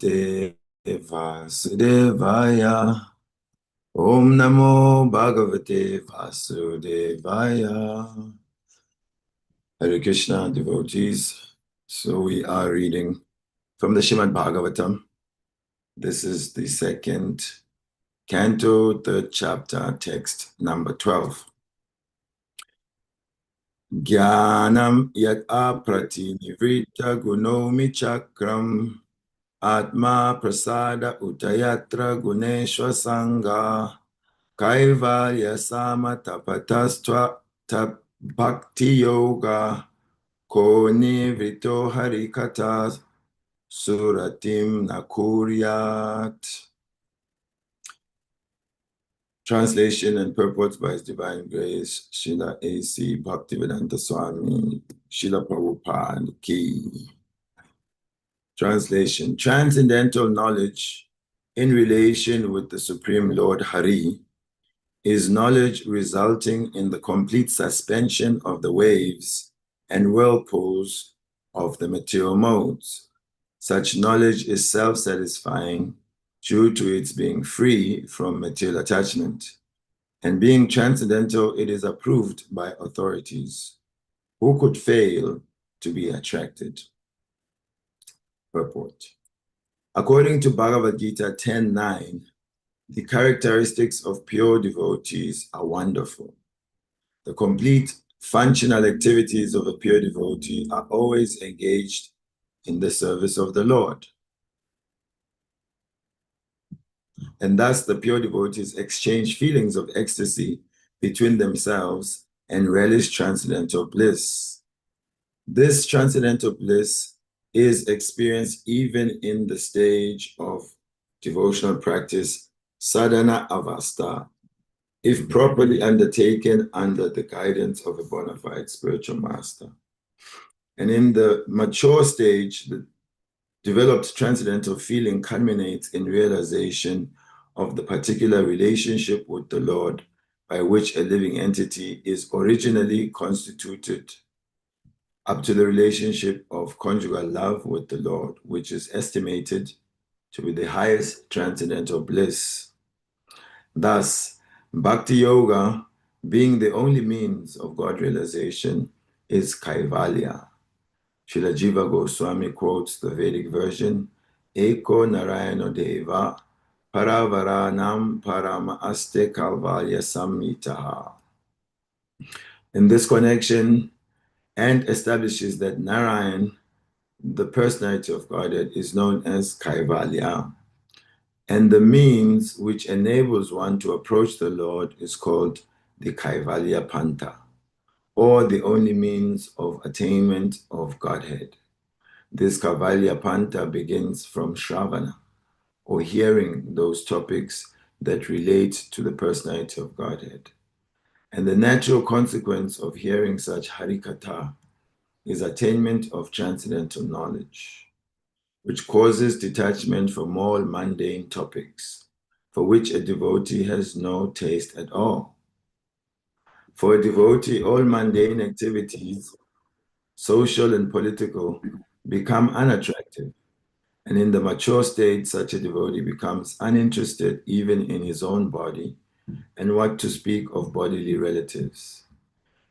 Bhagavate Vasudevaya. Om Namo Bhagavate Vasudevaya. Hare Krishna, devotees. So we are reading from the Srīmad Bhāgavatam. This is the second Canto, third chapter, text number 12. Jnanam yat aprati nivrita gunomi chakram atma prasada utayatra guneshwa sangha kaivalya samatapatastva bhakti yoga ko nivrito harikata suratim nakuryat. Translation and purport by His Divine Grace, Śrīla A.C. Bhaktivedanta Swami, Śrīla Prabhupāda Ki. Translation: transcendental knowledge in relation with the Supreme Lord Hari is knowledge resulting in the complete suspension of the waves and whirlpools of the material modes. Such knowledge is self-satisfying due to its being free from material attachment. And being transcendental, it is approved by authorities. Who could fail to be attracted? Purport. According to Bhagavad Gita 10:9, the characteristics of pure devotees are wonderful. The complete functional activities of a pure devotee are always engaged in the service of the Lord. And thus the pure devotees exchange feelings of ecstasy between themselves and relish transcendental bliss. This transcendental bliss is experienced even in the stage of devotional practice, sādhana avastha, if properly undertaken under the guidance of a bona fide spiritual master. And in the mature stage, the developed transcendental feeling culminates in realization of the particular relationship with the Lord by which a living entity is originally constituted, up to the relationship of conjugal love with the Lord, which is estimated to be the highest transcendental bliss. Thus, Bhakti Yoga, being the only means of God realization, is Kaivalya. Srila Jiva Goswami quotes the Vedic version, Eko Narayana Deva Paravaranam Parama Aste Kaivalya Samhitaha. In this connection, and establishes that Narayan, the personality of Godhead, is known as Kaivalya, and the means which enables one to approach the Lord is called the Kaivalya Panta, or the only means of attainment of Godhead. This Kaivalya Panta begins from Shravana, or hearing those topics that relate to the personality of Godhead. And the natural consequence of hearing such Harikatha is attainment of transcendental knowledge, which causes detachment from all mundane topics, for which a devotee has no taste at all. For a devotee, all mundane activities, social and political, become unattractive. And in the mature state, such a devotee becomes uninterested even in his own body, and what to speak of bodily relatives.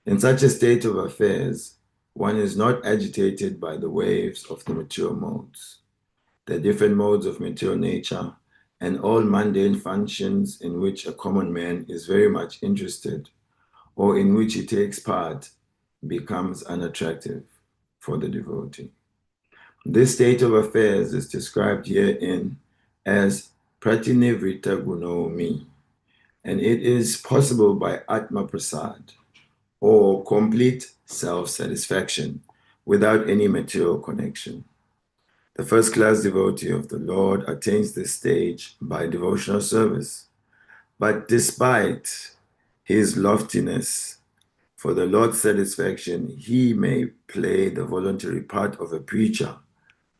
In such a state of affairs, one is not agitated by the waves of the material modes, the different modes of material nature, and all mundane functions in which a common man is very much interested, or in which he takes part, becomes unattractive for the devotee. This state of affairs is described herein as pratinivrita gunomi, and it is possible by atma prasad, or complete self-satisfaction, without any material connection. The first-class devotee of the Lord attains this stage by devotional service, but despite his loftiness, for the Lord's satisfaction, he may play the voluntary part of a preacher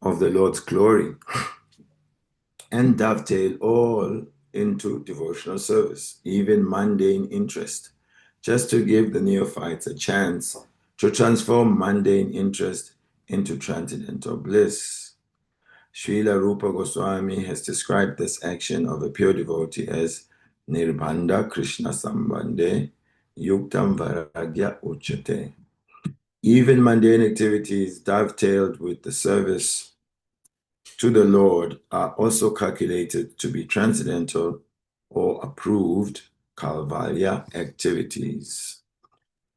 of the Lord's glory and dovetail all into devotional service, even mundane interest, just to give the neophytes a chance to transform mundane interest into transcendental bliss. Śrīla Rupa Goswami has described this action of a pure devotee as Nirbandha Krishna Sambandhe Yuktam Varagya Uchate. Even mundane activities dovetailed with the service to the Lord are also calculated to be transcendental or approved Kalvalya activities.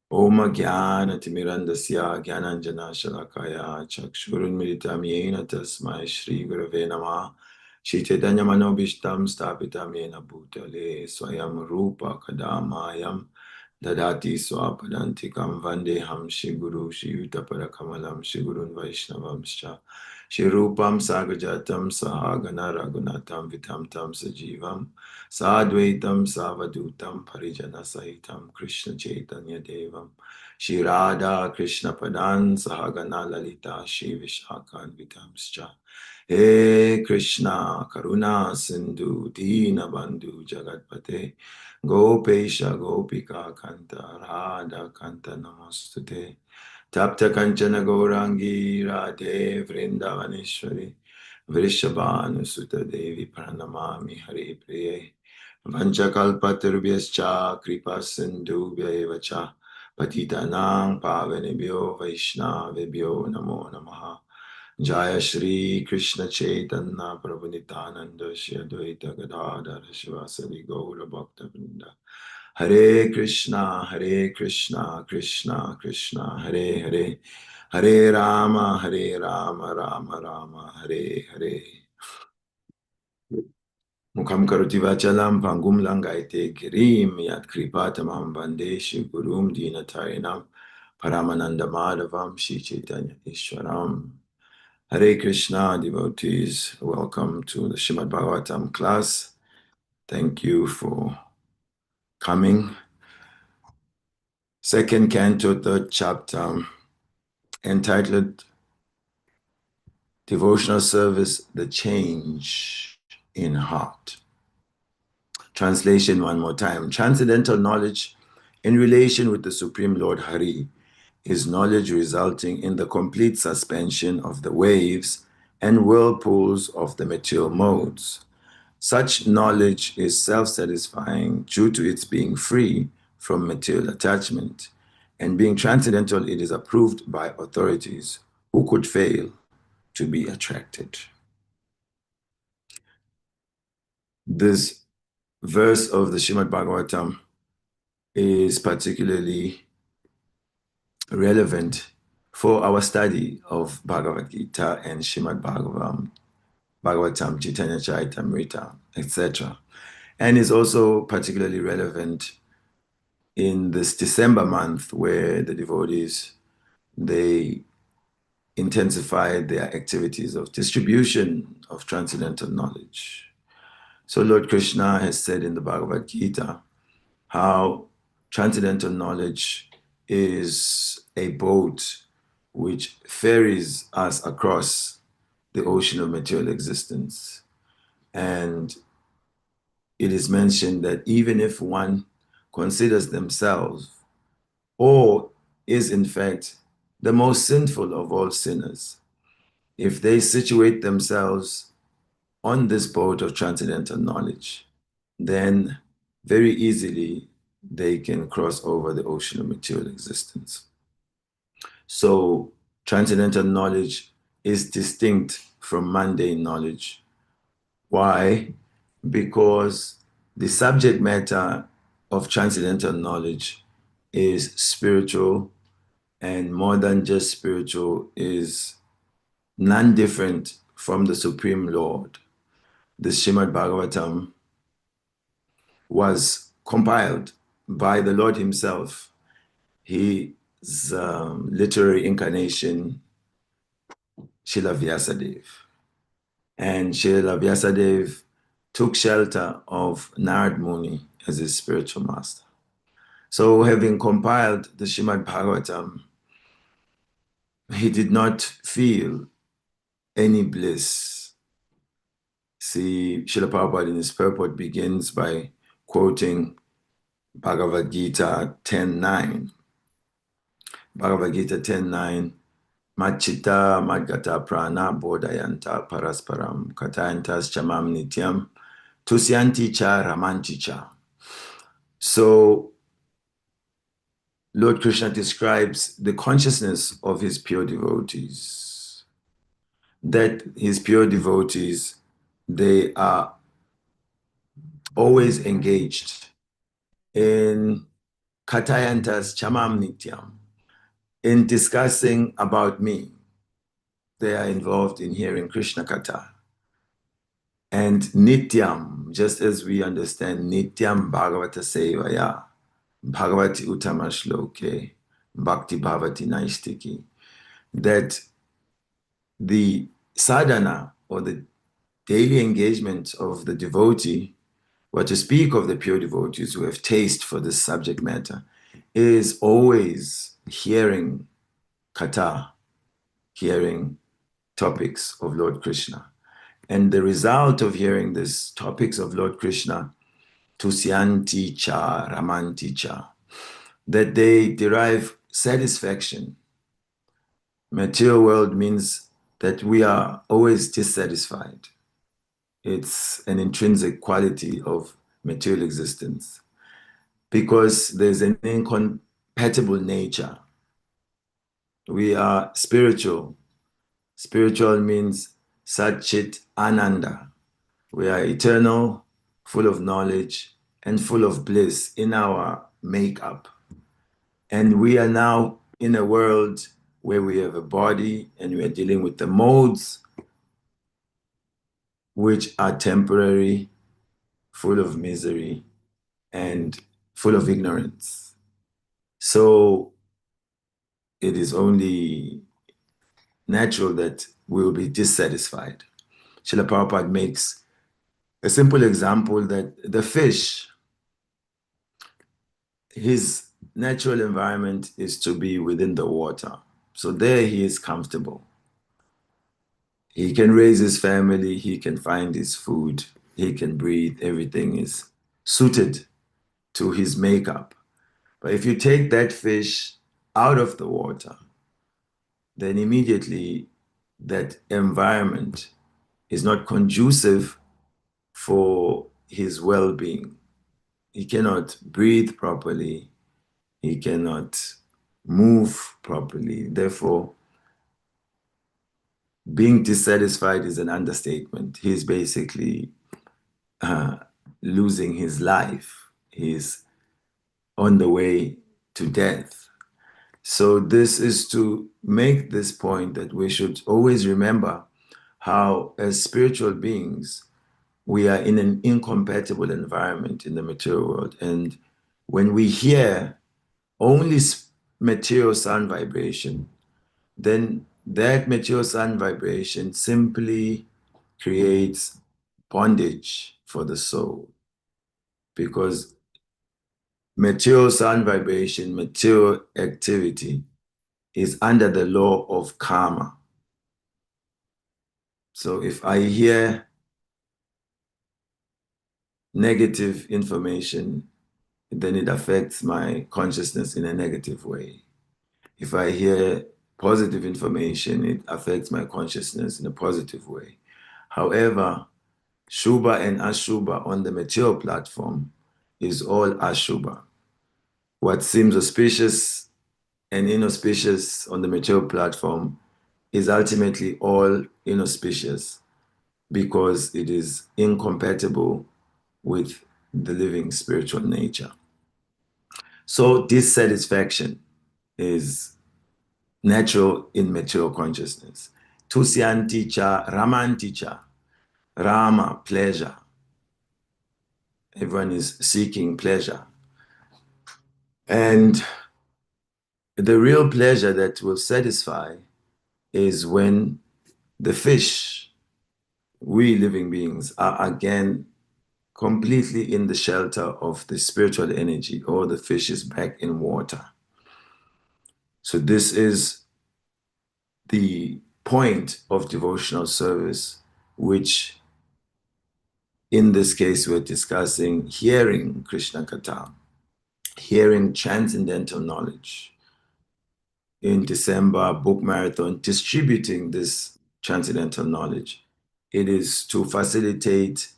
Om Jnana Timirandasya Jnananjana Shalakaya Chakshurunmilitam Yena Tasmai Shri Gurave Namah Shri Chaitanya Manobishtam Stapitam Yena Bhutale Swayam Rupa Kadamayam Dadati Swapadantikam Vandeham Shri Guru Shri Yutapara Shri Gurun Vaishnavamscha Shri Rupam Sagajatam Sahagana Raghunatam Vitamtam Sajivam Sadvaitam Savadutam Parijana Sahitam Krishna Chaitanya Devam Shri Radha Krishna Padan Sahagana Lalita Shri Vishakhan Vitamscha He Krishna Karuna Sindhu Dina Bandhu Jagatpate Gopesha Gopika Kanta Radha Kanta Namostute Tapta Kanchana Gaurangi Radhe Vrindavaneshwari Vrishabhanu Sutta Devi Pranamami Hare Priye Vanchakalpatarubhyascha Kripa Sindhubhya Evacha Patitanang Pavanebhyo Vaishnavebhyo Namo Namaha Jaya Shri Krishna Chaitanya Prabhu Nityananda Shri Advaita Gadadhara Shivasari Gaura Bhakta Vrinda Hare Krishna Krishna Krishna Hare Hare Hare Rama Rama Rama Hare Hare Mukham karoti vachalam pangum langaite girim yat kripatamam bande Shri Gurum Dinatarinam Paramananda Madhavam Shri Chaitanya Ishwaram. Hare Krishna, devotees. Welcome to the Srīmad Bhāgavatam class. Thank you for coming. Second canto, third chapter, entitled Devotional Service, the Change in Heart. Translation one more time. Transcendental knowledge in relation with the Supreme Lord Hari is knowledge resulting in the complete suspension of the waves and whirlpools of the material modes. Such knowledge is self-satisfying due to its being free from material attachment, and being transcendental, it is approved by authorities who could fail to be attracted. This verse of the Srīmad Bhāgavatam is particularly relevant for our study of Bhagavad Gita and Srīmad Bhagavatam, Chaitanya Charitamrita, etc. And is also particularly relevant in this December month where the devotees, they intensify their activities of distribution of transcendental knowledge. So Lord Krishna has said in the Bhagavad Gita how transcendental knowledge is a boat which ferries us across the ocean of material existence. And it is mentioned that even if one considers themselves or is in fact the most sinful of all sinners, if they situate themselves on this boat of transcendental knowledge, then very easily they can cross over the ocean of material existence. So transcendental knowledge is distinct from mundane knowledge. Why? Because the subject matter of transcendental knowledge is spiritual, and more than just spiritual, is none different from the Supreme Lord. The Srīmad Bhāgavatam was compiled by the Lord himself. His literary incarnation, Srila Vyasadeva. And Srila Vyasadeva took shelter of Narad Muni as his spiritual master. So having compiled the Srīmad Bhāgavatam, he did not feel any bliss. See, Srila Prabhupada in his Purport begins by quoting Bhagavad Gita 10.9. Bhagavad Gita 10.9 Machita Madgata Prana Bodhayanta Parasparam Katayantas Chamam Nityam Tusyanti Cha Ramanti Cha. So Lord Krishna describes the consciousness of his pure devotees, that his pure devotees, they are always engaged in Katayantas Chamam Nityam, in discussing about me. They are involved in hearing Krishna Katha. And Nityam, just as we understand Nityam Bhagavata Sevaya, Bhagavati Uttama Shloke, Bhakti Bhavati Naistiki, that the sadhana or the daily engagement of the devotee, or to speak of the pure devotees who have taste for this subject matter, is always hearing Katha, hearing topics of Lord Krishna. And the result of hearing these topics of Lord Krishna, Tusyanti Cha, Ramanti Cha, that they derive satisfaction. Material world means that we are always dissatisfied. It's an intrinsic quality of material existence because there's an incompatible nature. We are spiritual. Spiritual means Satchit Ananda. We are eternal, full of knowledge, and full of bliss in our makeup. And we are now in a world where we have a body and we are dealing with the modes which are temporary, full of misery, and full of ignorance. So it is only natural that we will be dissatisfied. Srila Prabhupada makes a simple example that the fish, his natural environment is to be within the water. So there he is comfortable. He can raise his family, he can find his food, he can breathe, everything is suited to his makeup. But if you take that fish out of the water, then immediately that environment is not conducive for his well-being. He cannot breathe properly, he cannot move properly. Therefore, being dissatisfied is an understatement. He's basically losing his life. He's on the way to death. So this is to make this point that we should always remember how, as spiritual beings, we are in an incompatible environment in the material world. And when we hear only material sound vibration, then that material sound vibration simply creates bondage for the soul. Because material sound vibration, material activity is under the law of karma. So if I hear negative information, then it affects my consciousness in a negative way. If I hear positive information, it affects my consciousness in a positive way. However, Shubha and Ashubha on the material platform is all Ashubha. What seems auspicious and inauspicious on the material platform is ultimately all inauspicious because it is incompatible with the living spiritual nature. So dissatisfaction is natural in material consciousness. Tusyanti cha, ramanti cha. Rama, pleasure. Everyone is seeking pleasure. And the real pleasure that will satisfy is when the fish, we living beings, are again completely in the shelter of the spiritual energy, or the fish is back in water. So this is the point of devotional service, which in this case we're discussing hearing Krishna Katha, hearing transcendental knowledge. in December book marathon distributing this transcendental knowledge. It is to facilitate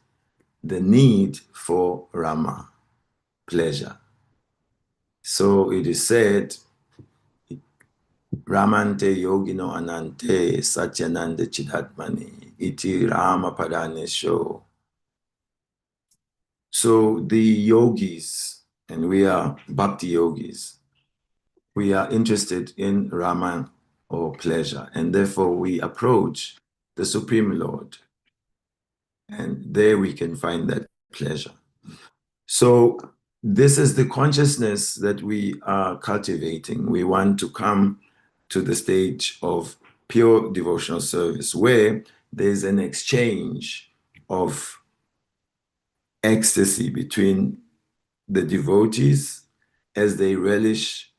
the need for Rama, pleasure. So it is said, Ramante yogino anante satyananda chidatmani iti Rama padanesho. So the yogis, and we are bhakti yogis, we are interested in Rama or pleasure, and therefore we approach the Supreme Lord, and there we can find that pleasure. So this is the consciousness that we are cultivating. We want to come to the stage of pure devotional service where there's an exchange of ecstasy between the devotees as they relish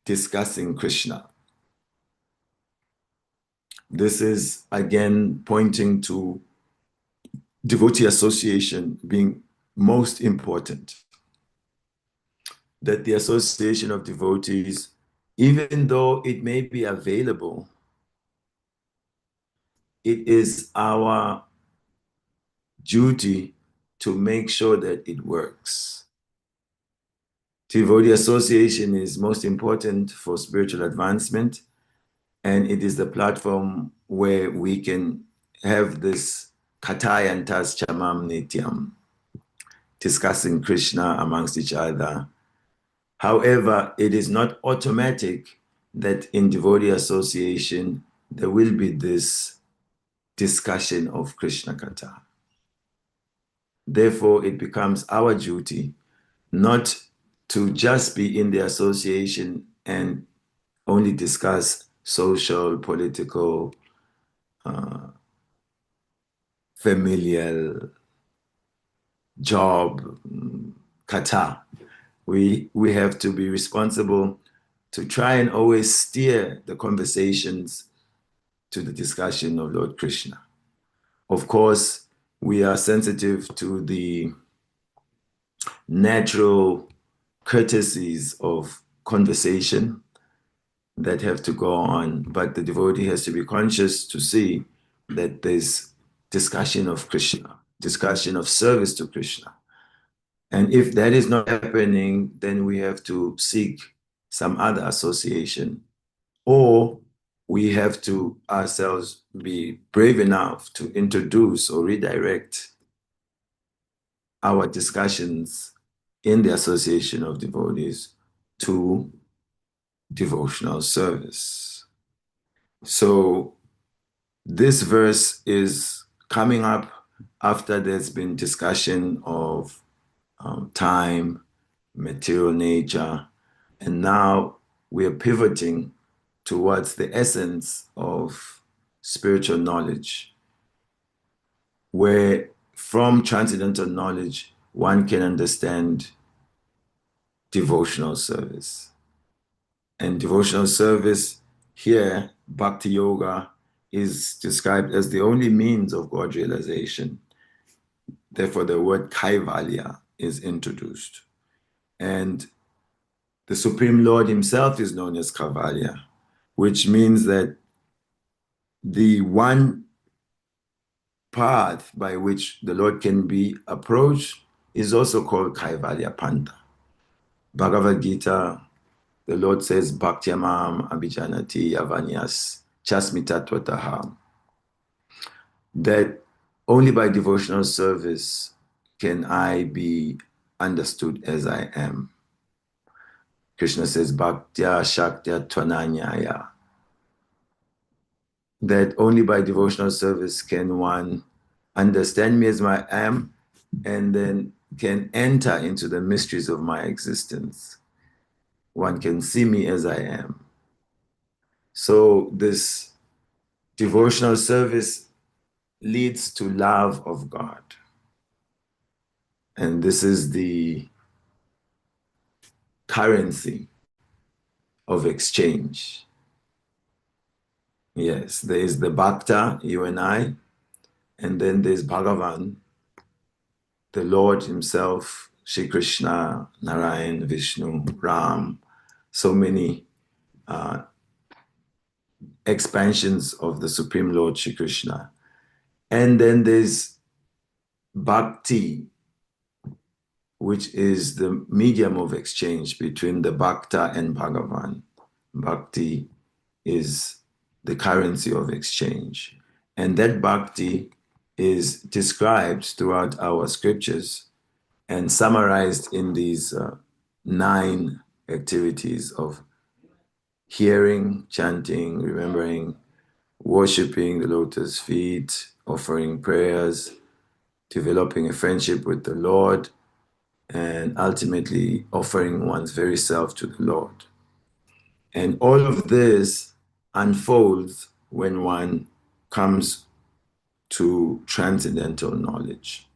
discussing Krishna. This is again pointing to devotee association being most important. That the association of devotees, even though it may be available, it is our duty to make sure that it works. Devotee association is most important for spiritual advancement, and it is the platform where we can have this kathayantas chamam nityam, discussing Krishna amongst each other. However, it is not automatic that in devotee association there will be this discussion of Krishna Katha. Therefore, it becomes our duty not to just be in the association and only discuss social, political, familial, job, kata. We have to be responsible to try and always steer the conversations to the discussion of Lord Krishna. Of course, we are sensitive to the natural courtesies of conversation that have to go on, but the devotee has to be conscious to see that there's discussion of Krishna, discussion of service to Krishna. And if that is not happening, then we have to seek some other association, or we have to ourselves be brave enough to introduce or redirect our discussions in the association of devotees to devotional service. So this verse is coming up after there's been discussion of time, material nature, and now we are pivoting towards the essence of spiritual knowledge, where from transcendental knowledge one can understand devotional service. And devotional service here, Bhakti Yoga, is described as the only means of God realization. Therefore, the word Kaivalya is introduced. And the Supreme Lord himself is known as Kaivalya, which means that the one path by which the Lord can be approached is also called Kaivalya Panta. Bhagavad Gita, the Lord says, Bhaktyamam abhijanati yavanyas chasmitatvataha. That only by devotional service can I be understood as I am. Krishna says, Bhaktya Shaktya Tvananyaya. That only by devotional service can one understand me as I am, and then can enter into the mysteries of my existence. One can see me as I am. So this devotional service leads to love of God. And this is the currency of exchange. Yes, there is the Bhakta, you and I, and then there's Bhagavan, the Lord himself, Shri Krishna, Narayan, Vishnu, Ram, so many expansions of the Supreme Lord Shri Krishna. And then there's Bhakti, which is the medium of exchange between the Bhakta and Bhagavan. Bhakti is the currency of exchange. And that Bhakti is described throughout our scriptures and summarized in these 9 activities of hearing, chanting, remembering, worshipping the lotus feet, offering prayers, developing a friendship with the Lord, and ultimately offering one's very self to the Lord. And all of this unfolds when one comes to transcendental knowledge.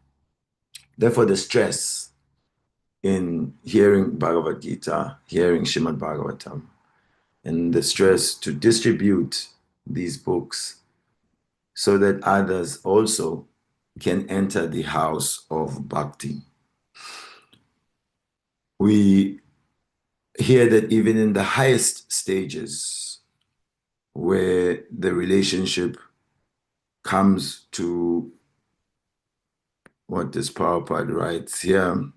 Therefore, the stress in hearing Bhagavad Gita, hearing Srīmad Bhāgavatam, and the stress to distribute these books so that others also can enter the house of bhakti. We hear that even in the highest stages, where the relationship comes to what this Prabhupada writes here,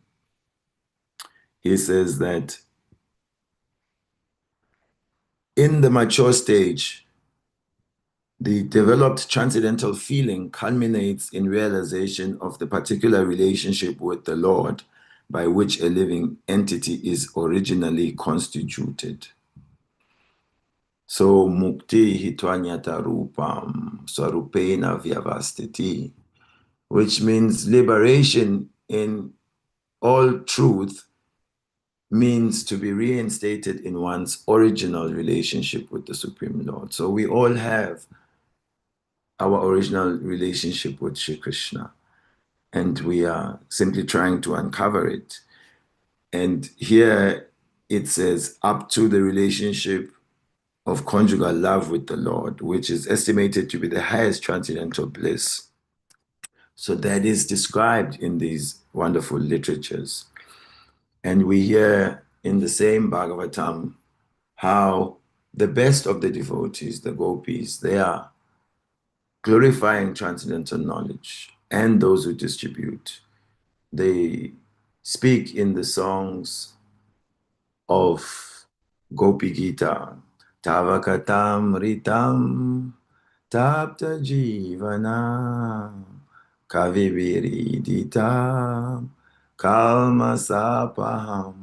he says that in the mature stage, the developed transcendental feeling culminates in realization of the particular relationship with the Lord by which a living entity is originally constituted. So mukti hitvanyata rupam sarupena vyavastiti, which means liberation in all truth means to be reinstated in one's original relationship with the Supreme Lord. So we all have our original relationship with Shri Krishna, and we are simply trying to uncover it. And here it says, up to the relationship of conjugal love with the Lord, which is estimated to be the highest transcendental bliss. So that is described in these wonderful literatures. And we hear in the same Bhagavatam how the best of the devotees, the gopis, they are glorifying transcendental knowledge, and those who distribute. They speak in the songs of Gopi Gita, Tavakatam Ritam Tapta Jivana Kaviviridita Kalma Sapaham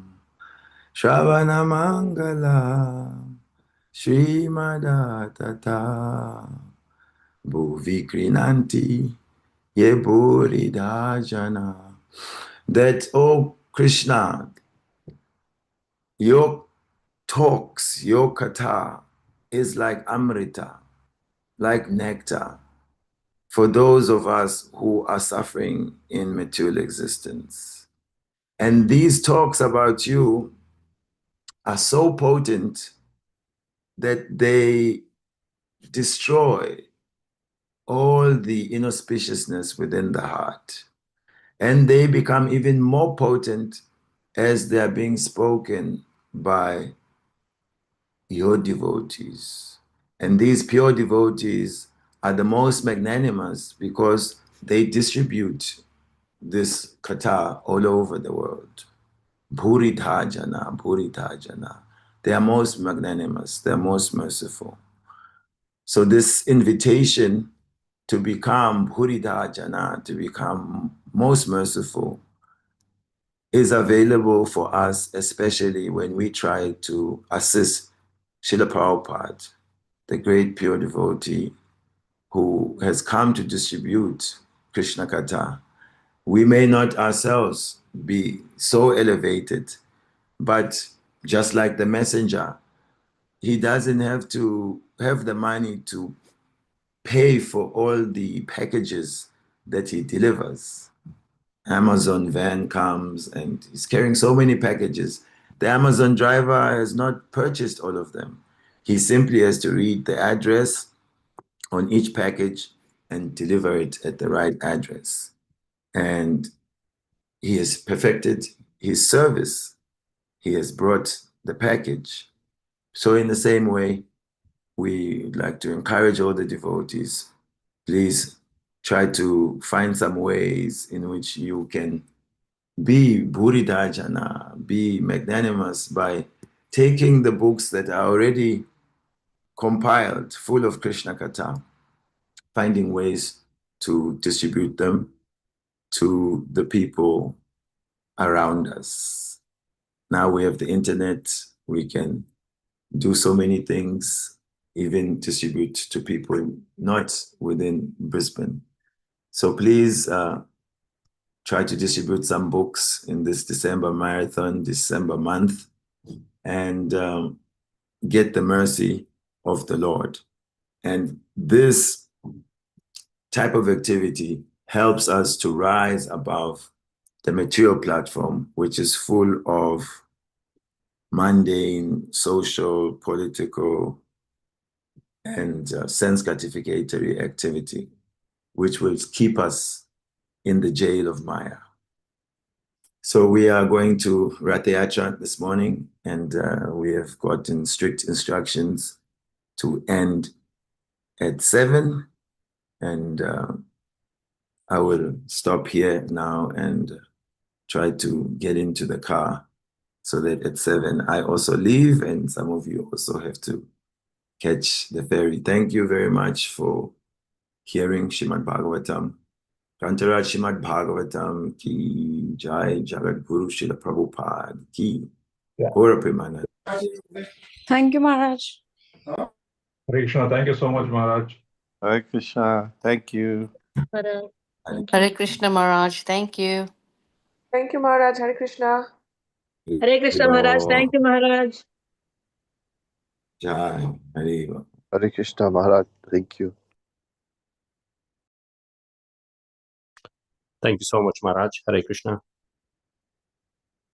Shravana Mangala Śrīmad Bhuvi Krinanti Ye Buridhajana. That, oh Krishna, your talks, your katha is like amrita, like nectar, for those of us who are suffering in material existence. And these talks about you are so potent that they destroy all the inauspiciousness within the heart. And they become even more potent as they are being spoken by your devotees. And these pure devotees are the most magnanimous because they distribute this katha all over the world. Bhuridhajana, Bhuridhajana. They are most magnanimous, they are most merciful. So this invitation to become Bhuridhajana, to become most merciful, is available for us, especially when we try to assist Srila Prabhupada, the great pure devotee who has come to distribute Krishna Katha. We may not ourselves be so elevated, but just like the messenger, he doesn't have to have the money to pay for all the packages that he delivers. Amazon van comes and he's carrying so many packages. The Amazon driver has not purchased all of them. He simply has to read the address on each package and deliver it at the right address. And he has perfected his service. He has brought the package. So in the same way, we like to encourage all the devotees, please try to find some ways in which you can be Buddhidajana, be magnanimous by taking the books that are already compiled, full of Krishna Katha, finding ways to distribute them to the people around us. Now we have the internet, we can do so many things, even distribute to people not within Brisbane. So please try to distribute some books in this December marathon, December month, and get the mercy of the Lord. And this type of activity helps us to rise above the material platform, which is full of mundane, social, political, and sense gratificatory activity, which will keep us in the jail of Maya. So we are going to Rath Yatra this morning, and we have gotten strict instructions to end at 7, and I will stop here now and try to get into the car so that at 7 I also leave, and some of you also have to catch the ferry. Thank you very much for hearing Śrīmad Bhāgavatam. Kantaraj Śrīmad Bhāgavatam ki Jai Jagat Guru Śrīla Prabhupāda ki Gaura Premanand. Thank you, Maharaj. Hare Krishna, thank you so much, Maharaj. Hare Krishna, thank you. Hare Krishna Maharaj, thank you. Thank you, Maharaj. Hare Krishna. Hare Krishna, Maharaj. Thank you, Maharaj. Jai Hare. Hare Krishna, Maharaj, thank you. Thank you so much, Maharaj. Hare Krishna.